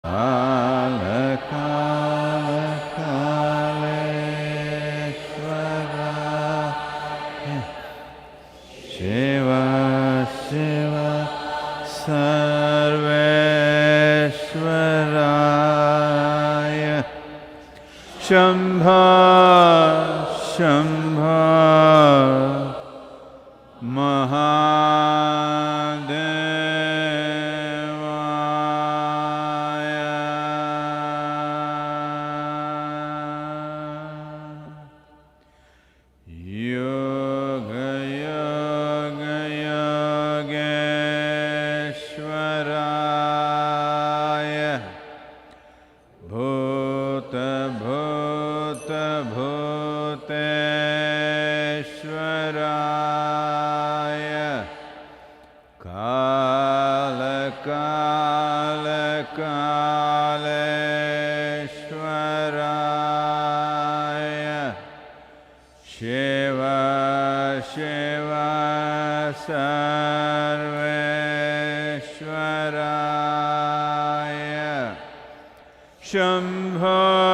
Kalesvaraya Shiva Shiva Sarveshwaraya Shambha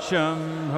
Shambha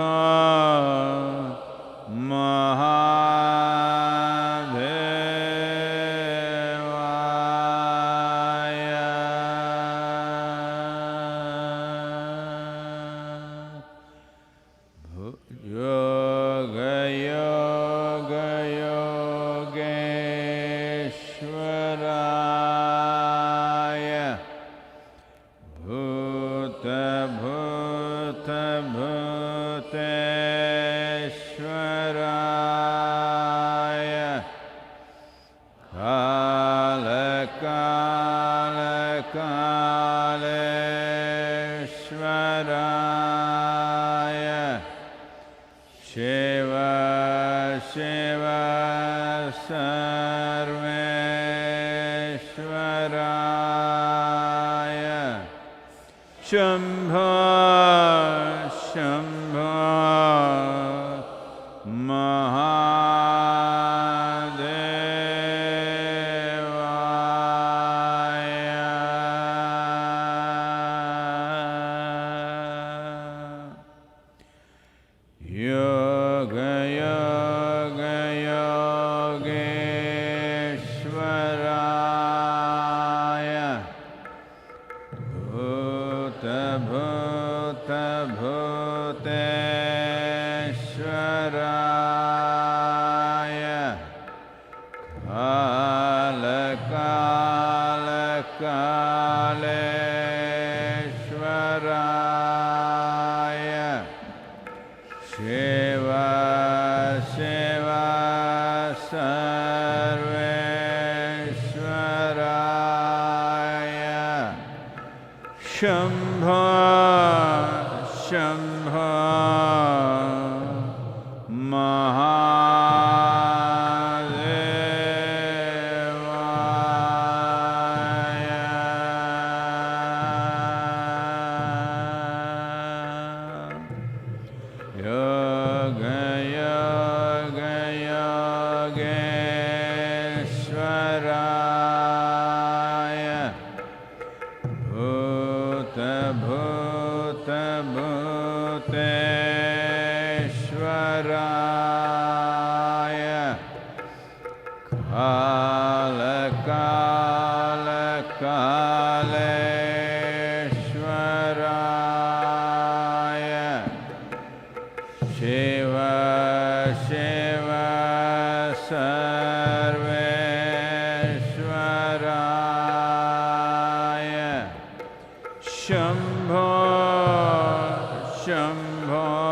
Shambho, Shambho,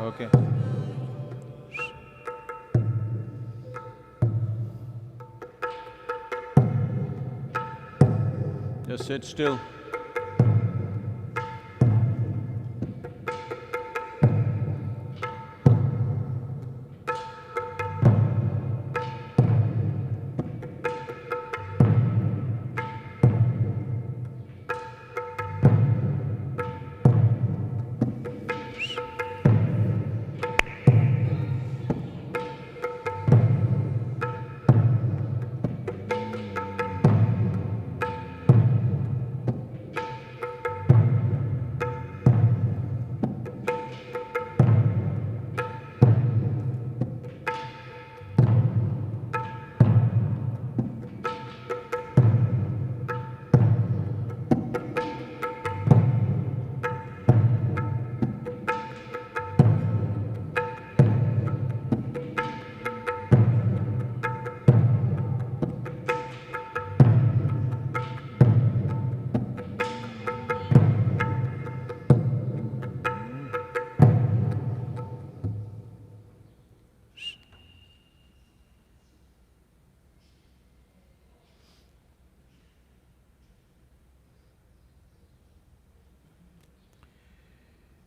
Okay. Just sit still.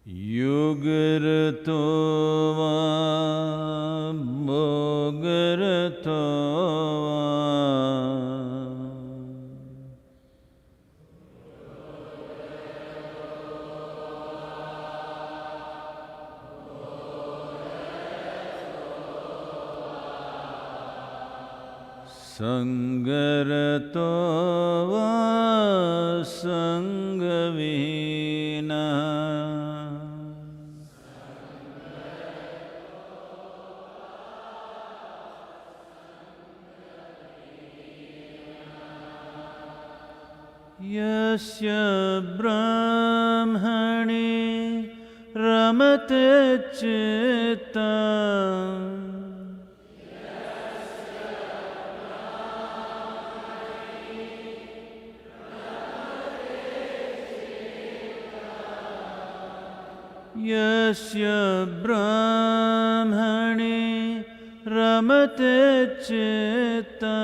Yugurto va bhogurto va Sangarato va sangavina Yasya brahmani ramate chitta Yasya brahmani ramate chitta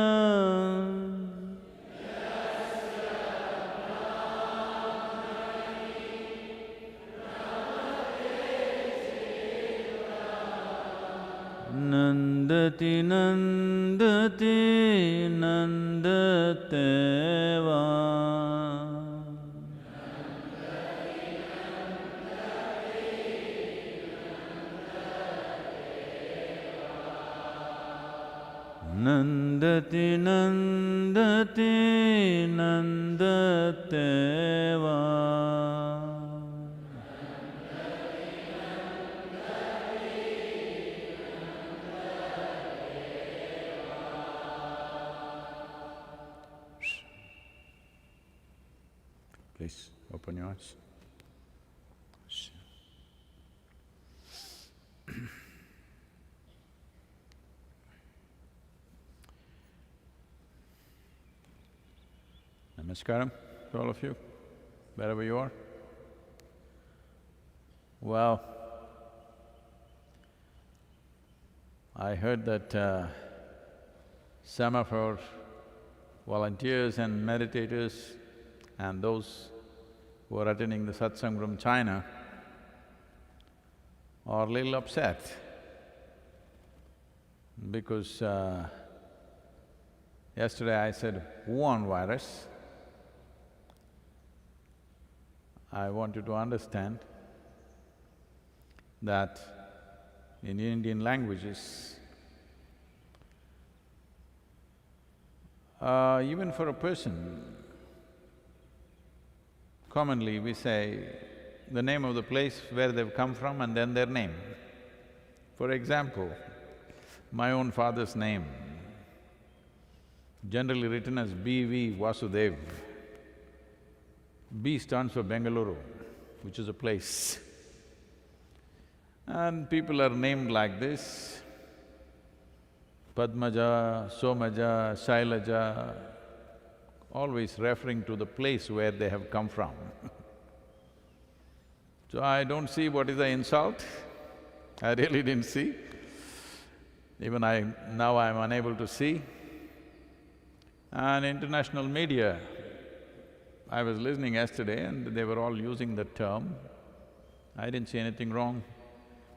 Nandati nandati nandateva Nandati nandati nandateva Please open your eyes. Namaskaram to all of you, wherever you are. Well, I heard that some of our volunteers and meditators and those who are attending the satsang from China are a little upset because yesterday I said Wuhan virus. I want you to understand that in Indian languages, even for a person, commonly we say the name of the place where they've come from and then their name. For example, my own father's name, generally written as B.V. Vasudev. B stands for Bengaluru, which is a place. And people are named like this, Padmaja, Somaja, Shailaja, always referring to the place where they have come from. So I don't see what is the insult. I really didn't see. Even now I'm unable to see. And international media, I was listening yesterday and they were all using the term. I didn't see anything wrong,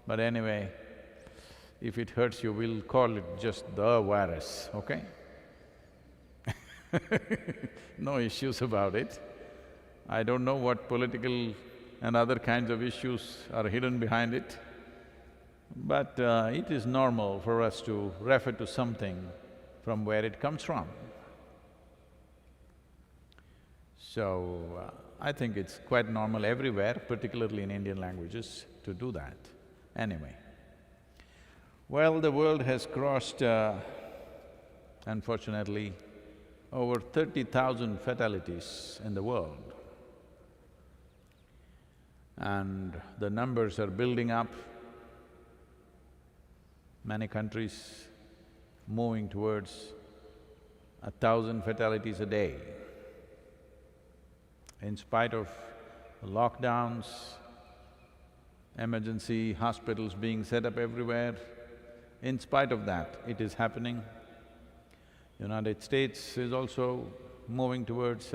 but anyway, if it hurts you, we'll call it just the virus, okay? No issues about it. I don't know what political and other kinds of issues are hidden behind it, but it is normal for us to refer to something from where it comes from. So, I think it's quite normal everywhere, particularly in Indian languages, to do that. Anyway, well, the world has crossed, unfortunately, over 30,000 fatalities in the world. And the numbers are building up. Many countries moving towards 1,000 fatalities a day. In spite of lockdowns, emergency hospitals being set up everywhere, in spite of that, it is happening. United States is also moving towards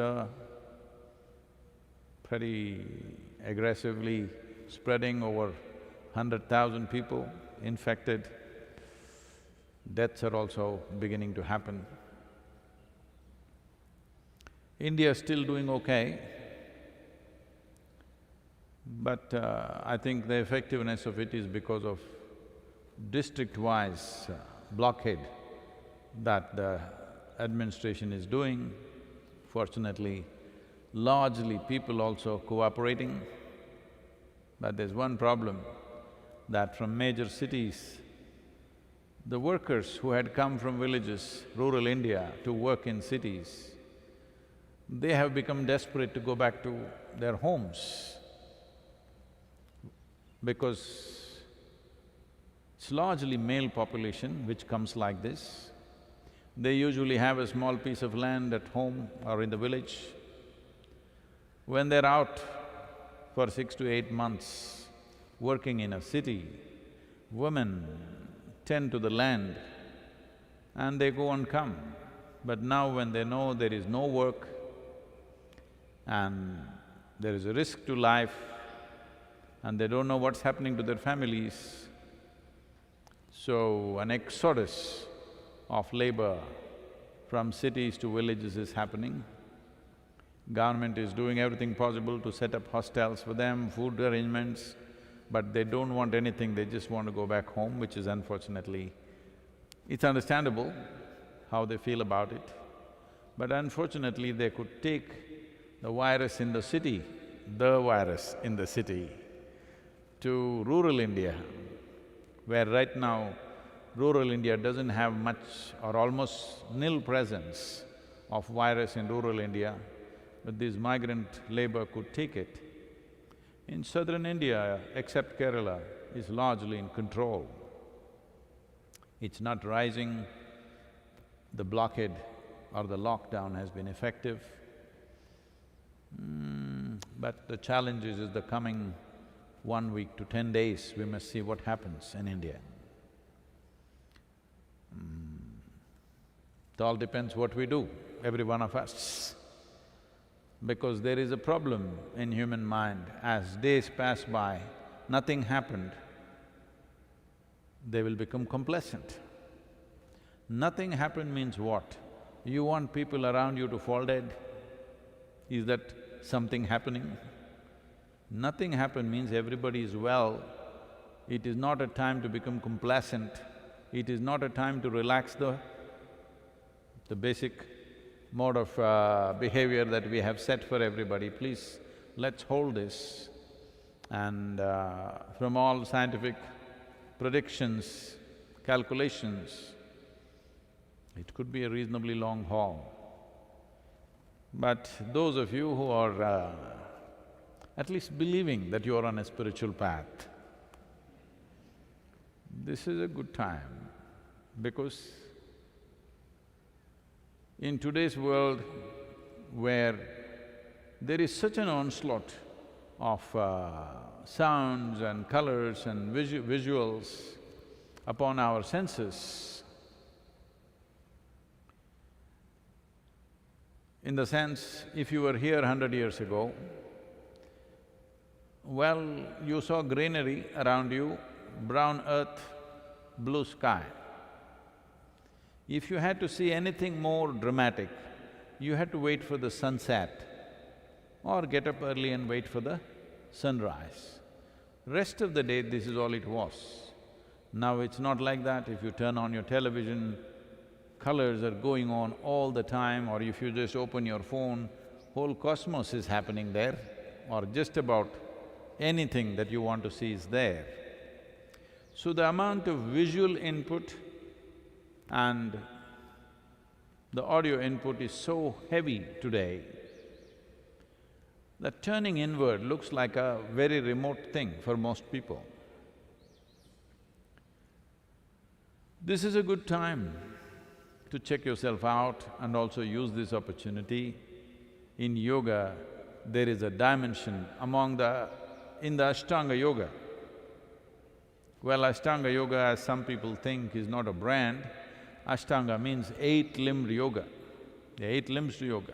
pretty aggressively spreading over 100,000 people infected. Deaths are also beginning to happen. India is still doing okay, but I think the effectiveness of it is because of district-wise blockade that the administration is doing. Fortunately, largely people also cooperating, but there's one problem, that from major cities, the workers who had come from villages, rural India, to work in cities, they have become desperate to go back to their homes because it's largely male population which comes like this. They usually have a small piece of land at home or in the village. When they're out for 6 to 8 months working in a city, women tend to the land and they go and come. But now when they know there is no work and there is a risk to life and they don't know what's happening to their families, so an exodus of labor from cities to villages is happening. Government is doing everything possible to set up hostels for them, food arrangements, but they don't want anything, they just want to go back home, which is unfortunately… It's understandable how they feel about it, but unfortunately they could take the virus in the city, to rural India, where right now rural India doesn't have much or almost nil presence of virus in rural India, but this migrant labor could take it. In southern India, except Kerala, is largely in control. It's not rising, the blockade or the lockdown has been effective. But the challenge is the coming 1 week to 10 days, we must see what happens in India. It all depends what we do, every one of us. Because there is a problem in human mind, as days pass by, nothing happened, they will become complacent. Nothing happened means what? You want people around you to fall dead? Is that something happening? Nothing happened means everybody is well. It is not a time to become complacent. It is not a time to relax the basic mode of behavior that we have set for everybody. Please, let's hold this. And from all scientific predictions, calculations, it could be a reasonably long haul. But those of you who are at least believing that you are on a spiritual path, this is a good time, because in today's world where there is such an onslaught of sounds and colors and visuals upon our senses. In the sense, if you were here 100 years ago, well, you saw greenery around you, brown earth, blue sky. If you had to see anything more dramatic, you had to wait for the sunset or get up early and wait for the sunrise. Rest of the day, this is all it was. Now it's not like that. If you turn on your television, colors are going on all the time, or if you just open your phone, whole cosmos is happening there, or just about anything that you want to see is there. So the amount of visual input and the audio input is so heavy today that turning inward looks like a very remote thing for most people. This is a good time to check yourself out and also use this opportunity. In yoga, there is a dimension in the Ashtanga Yoga. Well, Ashtanga Yoga, as some people think, is not a brand. Ashtanga means eight-limbed yoga. There are 8 limbs to yoga.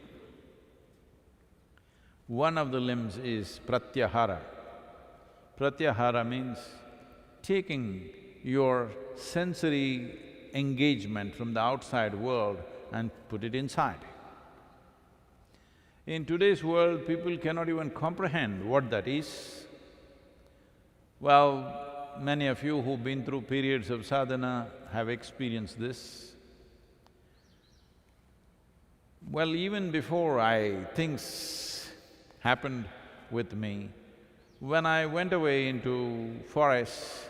One of the limbs is pratyahara. Pratyahara means taking your sensory engagement from the outside world and put it inside. In today's world, people cannot even comprehend what that is. Well, many of you who've been through periods of sadhana have experienced this. Well, even before things happened with me, when I went away into forests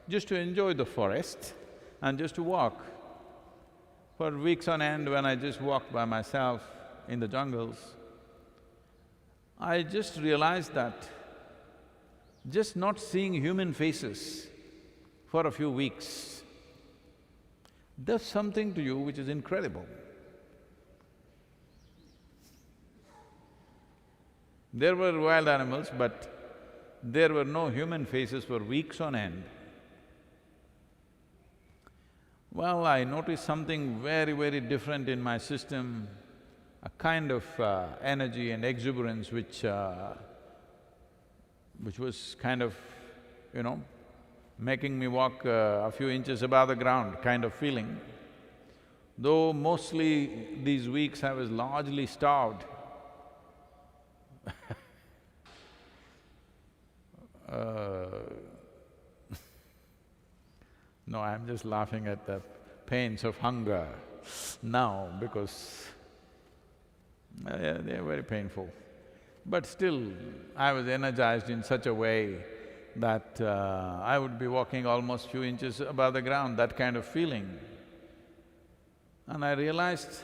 just to enjoy the forest and just to walk, for weeks on end when I just walked by myself in the jungles, I just realized that just not seeing human faces for a few weeks does something to you which is incredible. There were wild animals, but there were no human faces for weeks on end. Well, I noticed something very, very different in my system, a kind of energy and exuberance which was kind of, making me walk a few inches above the ground kind of feeling. Though mostly these weeks I was largely starved. No, I'm just laughing at the pains of hunger now because they're very painful. But still, I was energized in such a way that I would be walking almost few inches above the ground, that kind of feeling. And I realized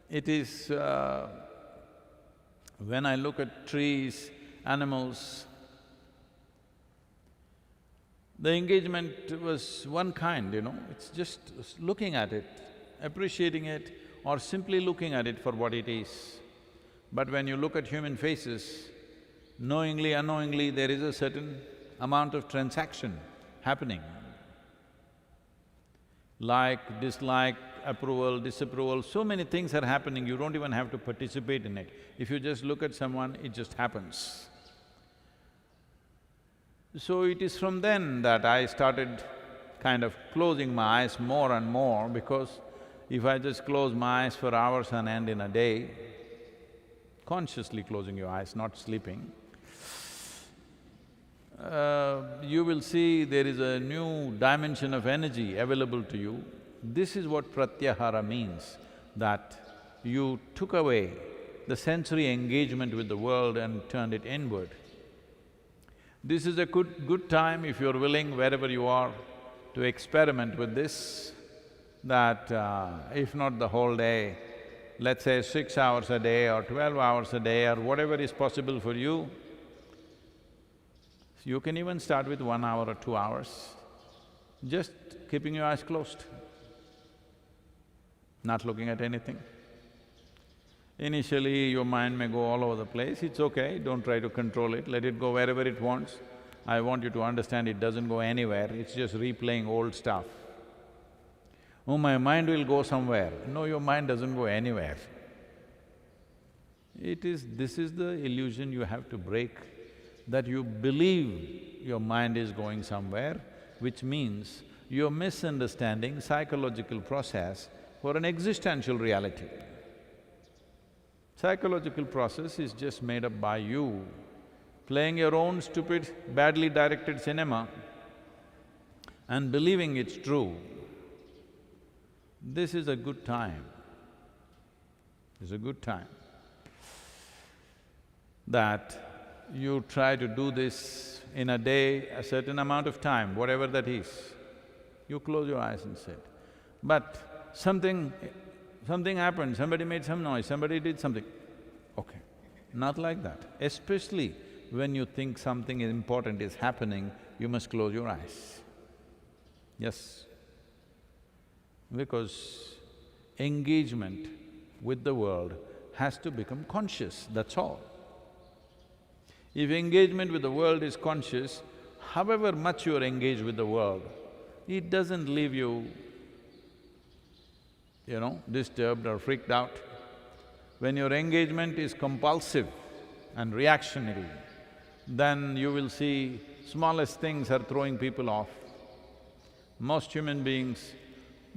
it is… when I look at trees, animals, the engagement was one kind, it's just looking at it, appreciating it, or simply looking at it for what it is. But when you look at human faces, knowingly, unknowingly, there is a certain amount of transaction happening. Like, dislike, approval, disapproval, so many things are happening, you don't even have to participate in it. If you just look at someone, it just happens. So it is from then that I started kind of closing my eyes more and more, because if I just close my eyes for hours on end in a day, consciously closing your eyes, not sleeping, you will see there is a new dimension of energy available to you. This is what pratyahara means, that you took away the sensory engagement with the world and turned it inward. This is a good time, if you're willing, wherever you are, to experiment with this, that if not the whole day, let's say 6 hours a day or 12 hours a day or whatever is possible for you. You can even start with 1 hour or 2 hours, just keeping your eyes closed, not looking at anything. Initially, your mind may go all over the place, it's okay, don't try to control it, let it go wherever it wants. I want you to understand it doesn't go anywhere, it's just replaying old stuff. Oh, my mind will go somewhere. No, your mind doesn't go anywhere. This is the illusion you have to break, that you believe your mind is going somewhere, which means you're misunderstanding psychological process for an existential reality. Psychological process is just made up by you playing your own stupid, badly directed cinema and believing it's true. This is a good time. It's a good time that you try to do this in a day, a certain amount of time, whatever that is. You close your eyes and sit. But something happened, somebody made some noise, somebody did something. Okay, not like that. Especially when you think something important is happening, you must close your eyes. Yes. Because engagement with the world has to become conscious, that's all. If engagement with the world is conscious, however much you are engaged with the world, it doesn't leave you, disturbed or freaked out. When your engagement is compulsive and reactionary, then you will see smallest things are throwing people off. Most human beings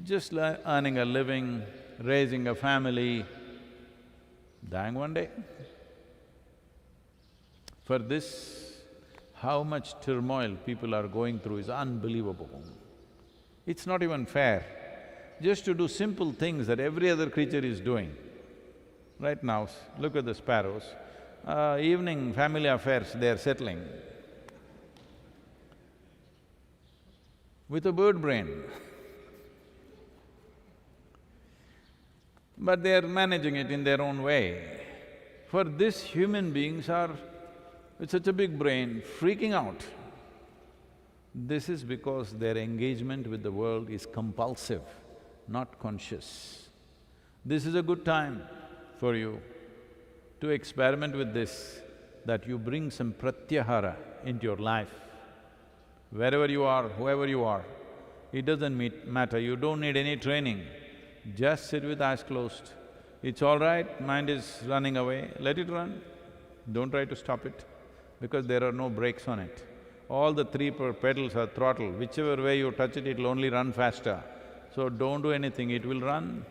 just earning a living, raising a family, dying one day. For this, how much turmoil people are going through is unbelievable. It's not even fair, just to do simple things that every other creature is doing. Right now, look at the sparrows, evening family affairs they're settling with a bird brain. But they're managing it in their own way. For this, human beings are with such a big brain, freaking out. This is because their engagement with the world is compulsive, not conscious. This is a good time for you to experiment with this, that you bring some pratyahara into your life. Wherever you are, whoever you are, it doesn't matter, you don't need any training. Just sit with eyes closed. It's all right, mind is running away, let it run. Don't try to stop it, because there are no brakes on it. All the three pedals are throttle, whichever way you touch it, it'll only run faster. So don't do anything, it will run.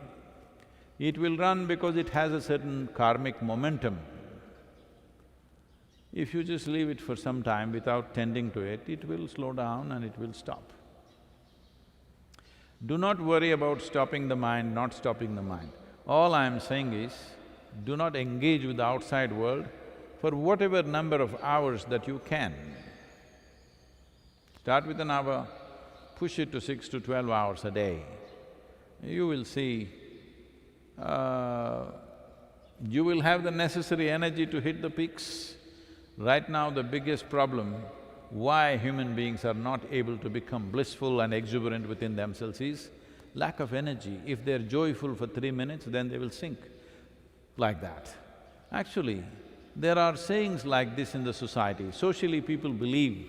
It will run because it has a certain karmic momentum. If you just leave it for some time without tending to it, it will slow down and it will stop. Do not worry about stopping the mind, not stopping the mind. All I am saying is, do not engage with the outside world for whatever number of hours that you can. Start with an hour, push it to 6 to 12 hours a day. You will see, you will have the necessary energy to hit the peaks. Right now, the biggest problem why human beings are not able to become blissful and exuberant within themselves is lack of energy. If they're joyful for 3 minutes, then they will sink like that. Actually, there are sayings like this in the society. Socially, people believe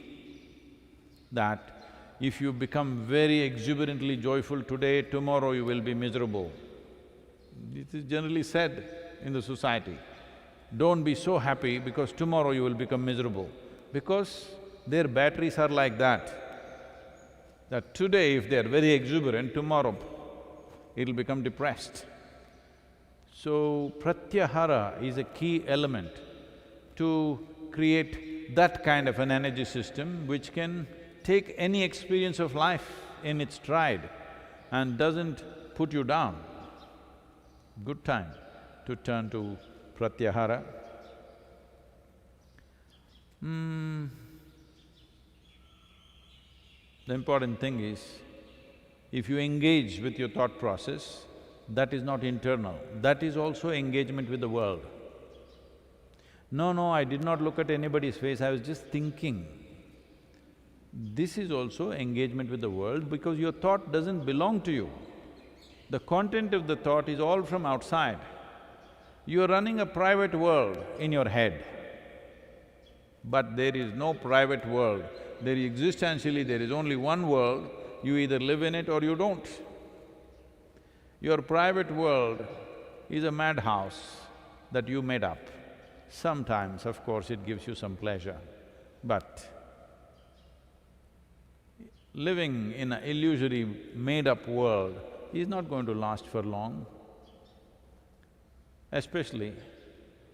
that if you become very exuberantly joyful today, tomorrow you will be miserable. It is generally said in the society. Don't be so happy because tomorrow you will become miserable. Because their batteries are like that today if they are very exuberant, tomorrow it'll become depressed. So, pratyahara is a key element to create that kind of an energy system which can take any experience of life in its stride and doesn't put you down. Good time to turn to pratyahara. The important thing is, if you engage with your thought process, that is not internal, that is also engagement with the world. No, I did not look at anybody's face, I was just thinking. This is also engagement with the world because your thought doesn't belong to you. The content of the thought is all from outside. You're running a private world in your head, but there is no private world. Existentially, there is only one world, you either live in it or you don't. Your private world is a madhouse that you made up. Sometimes, of course, it gives you some pleasure, but living in an illusory, made-up world is not going to last for long. Especially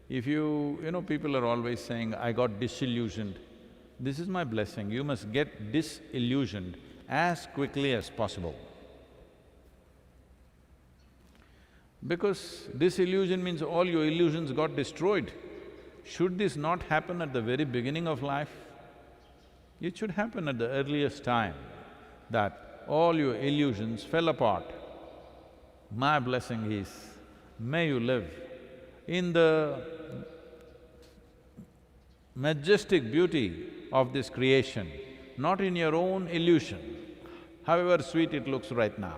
if you know, people are always saying, I got disillusioned. This is my blessing, you must get disillusioned as quickly as possible. Because disillusion means all your illusions got destroyed. Should this not happen at the very beginning of life? It should happen at the earliest time, that all your illusions fell apart. My blessing is, may you live in the majestic beauty of this creation, not in your own illusion, however sweet it looks right now.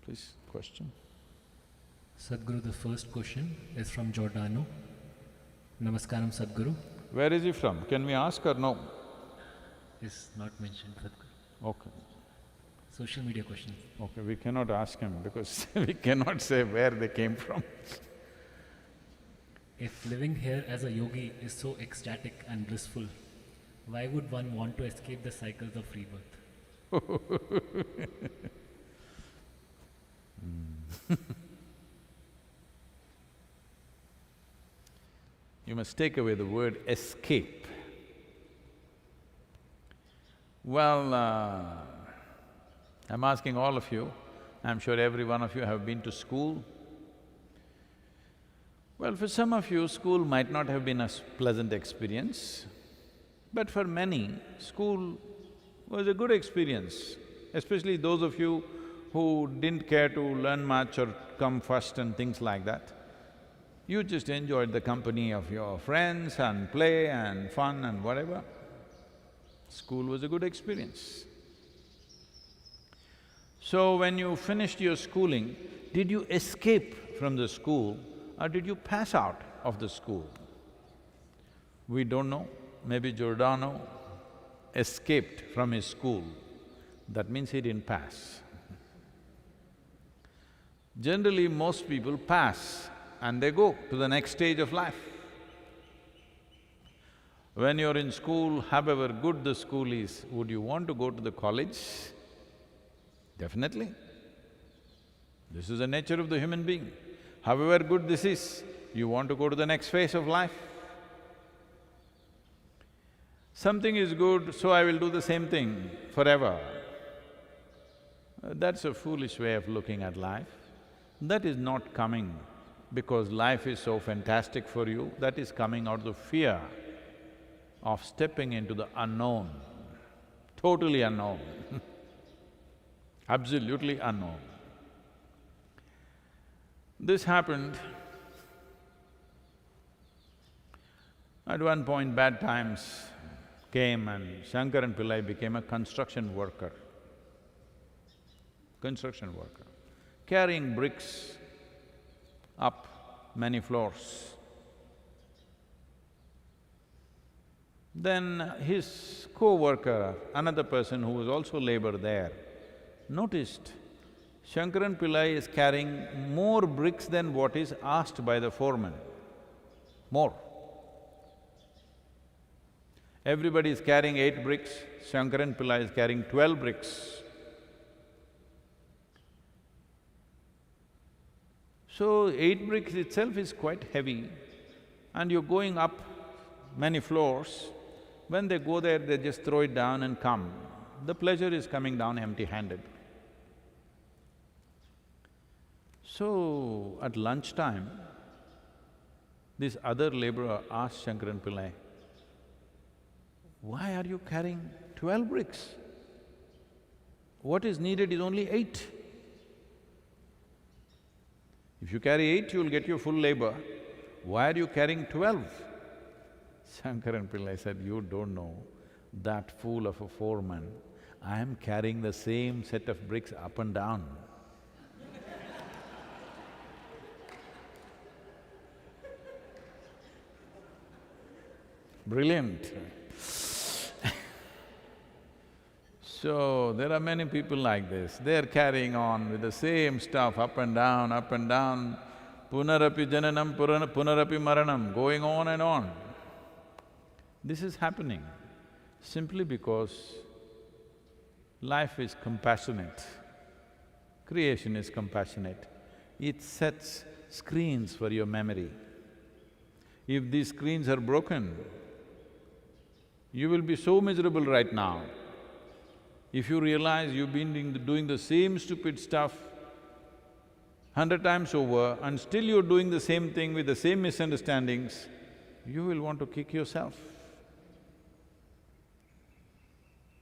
Please, question. Sadhguru, the first question is from Giordano. Namaskaram, Sadhguru. Where is he from? Can we ask or no? Is not mentioned, Sadhguru. Okay. Social media question. Okay, we cannot ask him because we cannot say where they came from. If living here as a yogi is so ecstatic and blissful, why would one want to escape the cycles of rebirth? You must take away the word escape. Well, I'm asking all of you, I'm sure every one of you have been to school. Well, for some of you, school might not have been a pleasant experience, but for many, school was a good experience, especially those of you who didn't care to learn much or come first and things like that. You just enjoyed the company of your friends and play and fun and whatever. School was a good experience. So when you finished your schooling, did you escape from the school or did you pass out of the school? We don't know. Maybe Giordano escaped from his school. That means he didn't pass. Generally, most people pass and they go to the next stage of life. When you're in school, however good the school is, would you want to go to the college? Definitely. This is the nature of the human being. However good this is, you want to go to the next phase of life. Something is good, so I will do the same thing forever. That's a foolish way of looking at life. That is not coming because life is so fantastic for you, that is coming out of the fear of stepping into the unknown, totally unknown, absolutely unknown. This happened. At one point, bad times came and Shankaran Pillai became a construction worker, carrying bricks up many floors. Then his co-worker, another person who was also labor there, noticed Shankaran Pillai is carrying more bricks than what is asked by the foreman, more. Everybody is carrying 8 bricks, Shankaran Pillai is carrying 12 bricks. So, 8 bricks itself is quite heavy and you're going up many floors. When they go there, they just throw it down and come. The pleasure is coming down empty-handed. So, at lunchtime, this other laborer asked Shankaran Pillai, why are you carrying 12 bricks? What is needed is only 8. If you carry 8, you'll get your full labor. Why are you carrying 12? Shankaran Pillai said, you don't know, that fool of a foreman, I am carrying the same set of bricks up and down. Brilliant. So, there are many people like this, they're carrying on with the same stuff up and down, punarapi jananam, punarapi maranam, going on and on. This is happening simply because life is compassionate, creation is compassionate. It sets screens for your memory. If these screens are broken, you will be so miserable right now. If you realize you've been doing the same stupid stuff 100 times over and still you're doing the same thing with the same misunderstandings, you will want to kick yourself.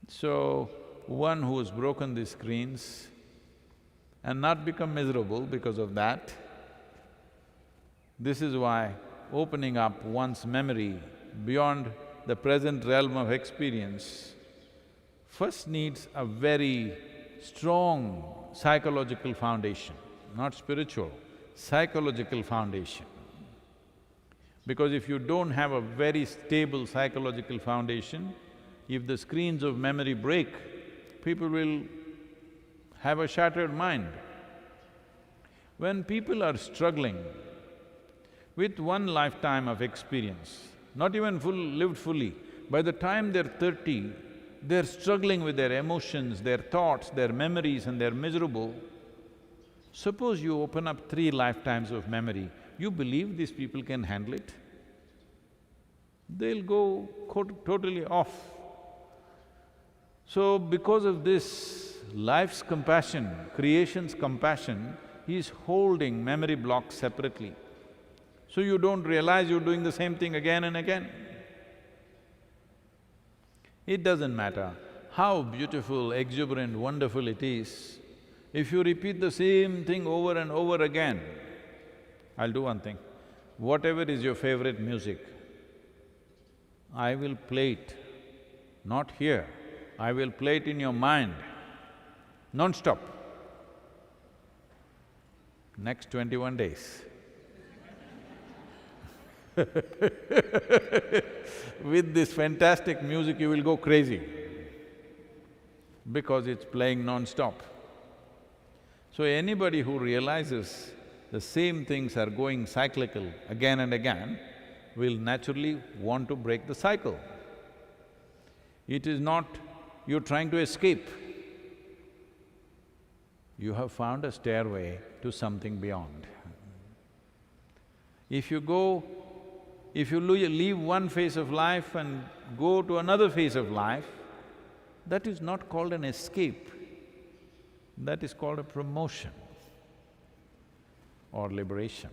So, one who has broken these screens and not become miserable because of that, this is why opening up one's memory beyond the present realm of experience first needs a very strong psychological foundation, not spiritual, psychological foundation. Because if you don't have a very stable psychological foundation, if the screens of memory break, people will have a shattered mind. When people are struggling with one lifetime of experience, not even lived fully, by the time they're 30, they're struggling with their emotions, their thoughts, their memories and they're miserable. Suppose you open up 3 lifetimes of memory, you believe these people can handle it? They'll go totally off. So, because of this, life's compassion, creation's compassion is holding memory blocks separately. So you don't realize you're doing the same thing again and again. It doesn't matter how beautiful, exuberant, wonderful it is, if you repeat the same thing over and over again. I'll do one thing, whatever is your favorite music, I will play it, not here, I will play it in your mind, non-stop, next 21 days. With this fantastic music, you will go crazy because it's playing non-stop. So anybody who realizes the same things are going cyclical again and again will naturally want to break the cycle. It is not you're trying to escape. You have found a stairway to something beyond. If you leave one phase of life and go to another phase of life, that is not called an escape, that is called a promotion or liberation.